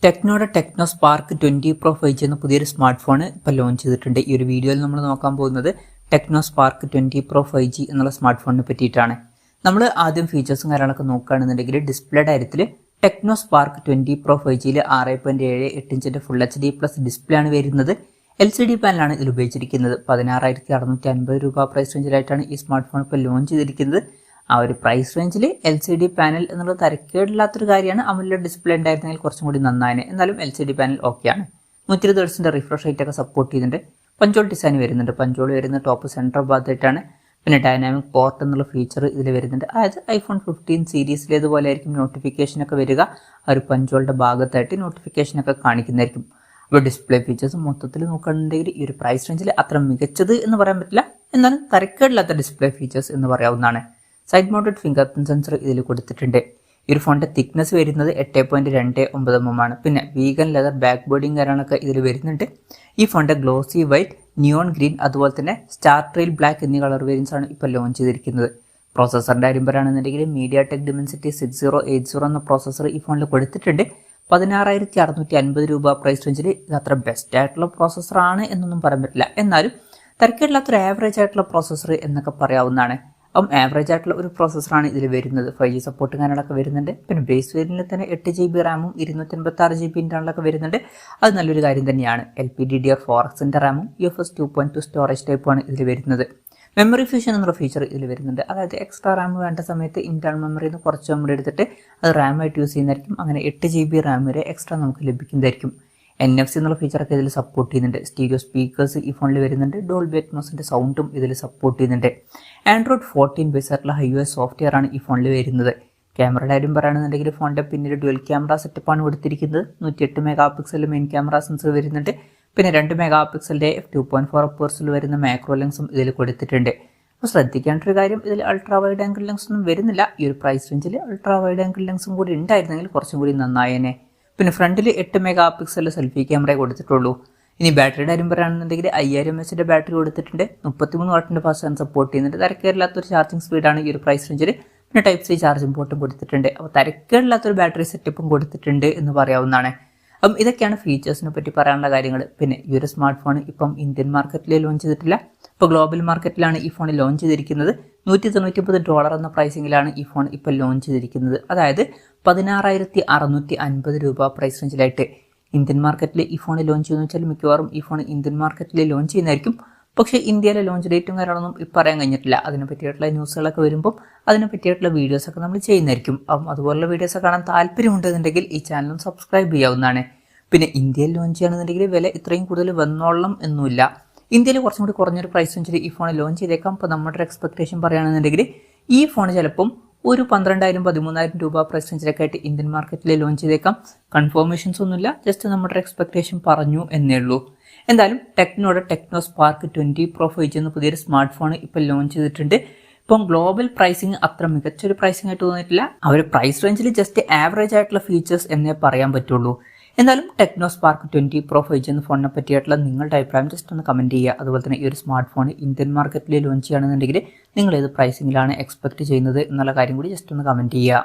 ടെക്നോയുടെ techno spark 20 Pro 5G എന്ന പുതിയൊരു smart phone ഇപ്പോൾ ലോഞ്ച് ചെയ്തിട്ടുണ്ട്. ഈ ഒരു വീഡിയോയിൽ നമ്മൾ നോക്കാൻ പോകുന്നത് ടെക്നോ സ്പാർക്ക് 20 Pro 5G എന്നുള്ള സ്മാർട്ട് ഫോണിനെ പറ്റിയിട്ടാണ്. നമ്മൾ ആദ്യം ഫീച്ചേഴ്സും കാര്യങ്ങളൊക്കെ നോക്കുകയാണെന്നുണ്ടെങ്കിൽ ഡിസ്പ്ലേയുടെ കാര്യത്തിൽ ടെക്നോ സ്പാർക്ക് 20 Pro 5Gയിൽ 6.78 ഇഞ്ചിൻ്റെ ഫുൾ HD പ്ലസ് ഡിസ്പ്ലേ ആണ് വരുന്നത്. LCD പാനലാണ് ഇതിൽ ഉപയോഗിച്ചിരിക്കുന്നത്. 16,650 രൂപ പ്രൈസ് റേഞ്ചിലായിട്ടാണ് ഈ സ്മാർട്ട് ഫോൺ ഇപ്പോൾ ലോഞ്ച് ചെയ്തിരിക്കുന്നത്. ആ ഒരു പ്രൈസ് റേഞ്ചിൽ LCD പാനൽ എന്നുള്ളത് തരക്കേടില്ലാത്തൊരു കാര്യമാണ്. AMOLED ഡിസ്പ്ലേ ഉണ്ടായിരുന്നെങ്കിൽ കുറച്ചും കൂടി നന്നായനെ. എന്നാലും LCD പാനൽ ഓക്കെയാണ്. 120 Hz റിഫ്രഷ് റേറ്റ് ഒക്കെ സപ്പോർട്ട് ചെയ്യുന്നുണ്ട്. പഞ്ചോൾ ഡിസൈൻ വരുന്നുണ്ട്. പഞ്ചോൾ വരുന്ന ടോപ്പ് സെൻറ്റർ ഭാഗത്തായിട്ടാണ്. പിന്നെ ഡൈനാമിക് പോർട്ട് എന്നുള്ള ഫീച്ചർ ഇതിൽ വരുന്നുണ്ട്. അതായത് iPhone 15 സീരീസിലേതുപോലെ ആയിരിക്കും നോട്ടിഫിക്കേഷനൊക്കെ വരിക. ആ ഒരു പഞ്ചോളുടെ ഭാഗത്തായിട്ട് നോട്ടിഫിക്കേഷനൊക്കെ കാണിക്കുന്നതായിരിക്കും. അപ്പോൾ ഡിസ്പ്ലേ ഫീച്ചേഴ്സ് മൊത്തത്തിൽ നോക്കുകയാണെന്നുണ്ടെങ്കിൽ ഈ ഒരു പ്രൈസ് റേഞ്ചിൽ അത്ര മികച്ചത് എന്ന് പറയാൻ പറ്റില്ല. എന്നാലും തരക്കേടില്ലാത്ത ഡിസ്പ്ലേ ഫീച്ചേഴ്സ് എന്ന് പറയാവുന്നതാണ്. Side mounted finger print sensor ഇതിൽ കൊടുത്തിട്ടുണ്ട്. ഈ ഒരു ഫോണിന്റെ തിക്നെസ് വരുന്നത് 8.29 mm ആണ്. പിന്നെ വീഗൻ ലെതർ ബാക്ക് ബോർഡിങ് കാര്യങ്ങളൊക്കെ ഇതിൽ വരുന്നുണ്ട്. ഈ ഫോണിന്റെ ഗ്ലോസി വൈറ്റ്, നിയോൺ ഗ്രീൻ, അതുപോലെ തന്നെ സ്റ്റാർ ട്രെയിൽ ബ്ലാക്ക് എന്നീ കളർ വേരിയൻസ് ആണ് ഇപ്പോൾ ലോഞ്ച് ചെയ്തിരിക്കുന്നത്. പ്രോസസ്സറിന്റെ കാര്യം പറയുകയാണെന്നുണ്ടെങ്കിൽ MediaTek Dimensity 6080 എന്ന പ്രോസസ്സർ ഈ ഫോണിൽ കൊടുത്തിട്ടുണ്ട്. 16,650 രൂപ പ്രൈസ് റേഞ്ചിൽ ഇത് അത്ര ബെസ്റ്റ് ആയിട്ടുള്ള പ്രോസസ്സറാണ് എന്നൊന്നും പറയാൻ പറ്റില്ല. എന്നാലും തരക്കേടില്ലാത്തൊരു ആവറേജ് ആയിട്ടുള്ള പ്രോസസ്സർ എന്നൊക്കെ പറയാവുന്നതാണ്. അപ്പം ആവറേജ് ആയിട്ടുള്ള ഒരു പ്രോസസ്സറാണ് ഇതിൽ വരുന്നത്. 5G സപ്പോർട്ടും കാര്യങ്ങളൊക്കെ വരുന്നുണ്ട്. പിന്നെ ബേസ് വേരിയന്റിൽ തന്നെ 8 GB റാമും 256 GB ഇന്റർണലൊക്കെ വരുന്നുണ്ട്. അത് നല്ലൊരു കാര്യം തന്നെയാണ്. LPDDR4Xന്റെ റാമും UFS 2.2 സ്റ്റോറേജ് ടൈപ്പാണ് ഇതിൽ വരുന്നത്. മെമ്മറി ഫ്യൂഷൻ എന്നുള്ള ഫീച്ചർ ഇതിൽ വരുന്നുണ്ട്. അതായത് എക്സ്ട്രാ റാം വേണ്ട സമയത്ത് ഇന്റേണൽ മെമ്മറിയിൽ നിന്ന് കുറച്ച് മെമ്മറി എടുത്തിട്ട് അത് റാമായിട്ട് യൂസ് ചെയ്യുന്നതായിരിക്കും. അങ്ങനെ 8 GB റാം വരെ എക്സ്ട്രാ നമുക്ക് ലഭിക്കുന്നതായിരിക്കും. NFC എന്നുള്ള ഫീച്ചറൊക്കെ ഇതിൽ സപ്പോർട്ട് ചെയ്യുന്നുണ്ട്. സ്റ്റീരിയോ സ്പീക്കേഴ്സ് ഈ ഫോണിൽ വരുന്നുണ്ട്. ഡോൾബി അറ്റ്മോസിന്റെ സൗണ്ടും ഇതിൽ സപ്പോർട്ട് ചെയ്യുന്നുണ്ട്. ആൻഡ്രോയിഡ് 14 ബേസ് ആയിട്ടുള്ള iOS സോഫ്റ്റ്വെയർ ആണ് ഈ ഫോണിൽ വരുന്നത്. ക്യാമറയുടെ കാര്യം പറയുകയാണെന്നുണ്ടെങ്കിൽ ഫോണിന്റെ പിന്നിൽ ഡുവൽ ക്യാമറ സെറ്റപ്പാണ് കൊടുത്തിരിക്കുന്നത്. 108 മെഗാ മെയിൻ ക്യാമറ സെൻസർ വരുന്നുണ്ട്. പിന്നെ 2 മെഗാ പിക്സലിന്റെ f2.4 അപ്പേഴ്സിൽ വരുന്ന മാക്രോ ലെൻസും ഇതിൽ കൊടുത്തിട്ടുണ്ട്. അപ്പോൾ ശ്രദ്ധിക്കേണ്ട ഒരു കാര്യം, ഇതിൽ അൾട്രാ വൈഡ് ആംഗിൾ ലെൻസ് ഒന്നും വരുന്നില്ല. ഈ ഒരു പ്രൈസ് റേഞ്ചിൽ അൾട്രാ വൈഡ് ആംഗിൾ ലെൻസും കൂടി ഉണ്ടായിരുന്നെങ്കിൽ കുറച്ചും കൂടി നന്നായേനെ. പിന്നെ ഫ്രണ്ടിൽ 8 മെഗാ പിക്സലിൽ സെൽഫി ക്യാമറ കൊടുത്തിട്ടുള്ളൂ. ഇനി ബാറ്ററിയുടെ കാര്യം പറയുകയാണെന്നുണ്ടെങ്കിൽ 5000 mAh ബാറ്ററി കൊടുത്തിട്ടുണ്ട്. 33 വാട്ടിന്റെ ഫാസ്റ്റ് ചാർജ് സപ്പോർട്ട് ചെയ്യുന്നുണ്ട്. തരക്കേടില്ലാത്തൊരു ചാർജിങ് സ്പീഡാണ് ഈ ഒരു പ്രൈസ് റേഞ്ചിൽ. പിന്നെ Type-C ചാർജിംഗ് പോർട്ടും കൊടുത്തിട്ടുണ്ട്. അപ്പോൾ തരക്കേടില്ലാത്തൊരു ബാറ്ററി സെറ്റപ്പും കൊടുത്തിട്ടുണ്ട് എന്ന് പറയാവുന്നതാണ്. അപ്പം ഇതൊക്കെയാണ് ഫീച്ചേഴ്സിനെ പറ്റി പറയാനുള്ള കാര്യങ്ങൾ. പിന്നെ ഈ ഒരു സ്മാർട്ട് ഫോൺ ഇപ്പം ഇന്ത്യൻ മാർക്കറ്റിൽ ലോഞ്ച് ചെയ്തിട്ടില്ല. ഇപ്പോൾ ഗ്ലോബൽ മാർക്കറ്റിലാണ് ഈ ഫോൺ ലോഞ്ച് ചെയ്തിരിക്കുന്നത്. $199 എന്ന പ്രൈസിങ്ങിലാണ് ഈ ഫോൺ ഇപ്പോൾ ലോഞ്ച് ചെയ്തിരിക്കുന്നത്. അതായത് 16,650 രൂപ പ്രൈസ് റേഞ്ചിലായിട്ട് ഇന്ത്യൻ മാർക്കറ്റിൽ ഈ ഫോൺ ലോഞ്ച് ചെയ്യുന്ന വെച്ചാൽ മിക്കവാറും ഈ ഫോൺ ഇന്ത്യൻ മാർക്കറ്റിൽ ലോഞ്ച് ചെയ്യുന്നതായിരിക്കും. പക്ഷേ ഇന്ത്യയിലെ ലോഞ്ച് ഡേറ്റും കാര്യങ്ങളൊന്നും ഇപ്പം പറയാൻ കഴിഞ്ഞിട്ടില്ല. അതിനെ പറ്റിയിട്ടുള്ള ന്യൂസുകളൊക്കെ വരുമ്പോൾ അതിനെ പറ്റിയിട്ടുള്ള വീഡിയോസൊക്കെ നമ്മൾ ചെയ്യുന്നതായിരിക്കും. അപ്പം അതുപോലുള്ള വീഡിയോസ് കാണാൻ താല്പര്യമുണ്ടെന്നുണ്ടെങ്കിൽ ഈ ചാനലും സബ്സ്ക്രൈബ് ചെയ്യാവുന്നതാണ്. പിന്നെ ഇന്ത്യയിൽ ലോഞ്ച് ചെയ്യുകയാണെന്നുണ്ടെങ്കിൽ വില ഇത്രയും കൂടുതൽ വന്നോളം എന്നുമില്ല. ഇന്ത്യയിൽ കുറച്ചും കൂടി കുറഞ്ഞൊരു പ്രൈസ് റേഞ്ചിൽ ഈ ഫോൺ ലോഞ്ച് ചെയ്തേക്കാം. അപ്പോൾ നമ്മുടെ ഒരു എക്സ്പെക്ടേഷൻ പറയുകയാണെന്നുണ്ടെങ്കിൽ ഈ ഫോൺ ചിലപ്പം ഒരു 12,000-13,000 രൂപ പ്രൈസ് റേഞ്ചിലൊക്കെ ആയിട്ട് ഇന്ത്യൻ മാർക്കറ്റിൽ ലോഞ്ച് ചെയ്തേക്കാം. കൺഫർമേഷൻസ് ഒന്നുമില്ല, ജസ്റ്റ് നമ്മുടെ എക്സ്പെക്ടേഷൻ പറഞ്ഞു എന്നേ ഉള്ളൂ. എന്തായാലും ടെക്നോയുടെ ടെക്നോ സ്പാർക്ക് 20 Pro 5G എന്ന പുതിയൊരു സ്മാർട്ട് ഫോൺ ഇപ്പോൾ ലോഞ്ച് ചെയ്തിട്ടുണ്ട്. ഇപ്പം ഗ്ലോബൽ പ്രൈസിങ് അത്ര മികച്ചൊരു പ്രൈസിങ് ആയിട്ട് തോന്നിയിട്ടില്ല. ആ ഒരു പ്രൈസ് റേഞ്ചിൽ ജസ്റ്റ് ആവറേജ് ആയിട്ടുള്ള ഫീച്ചേഴ്സ് എന്നേ പറയാൻ പറ്റുള്ളൂ. എന്നാലും ടെക്നോ സ്പാർക്ക് 20 Pro 5G എന്ന ഫോണിനെ പറ്റിയിട്ടുള്ള നിങ്ങളുടെ അഭിപ്രായം ജസ്റ്റ് ഒന്ന് കമൻറ്റ് ചെയ്യുക. അതുപോലെ തന്നെ ഈ ഒരു സ്മാർട്ട് ഫോൺ ഇന്ത്യൻ മാർക്കറ്റിൽ ലോഞ്ച് ചെയ്യുകയാണെന്നുണ്ടെങ്കിൽ നിങ്ങൾ ഏത് പ്രൈസിങ്ങിലാണ് എക്സ്പെക്ട് ചെയ്യുന്നത് എന്നുള്ള കാര്യം കൂടി ജസ്റ്റ് ഒന്ന് കമൻറ്റ് ചെയ്യുക.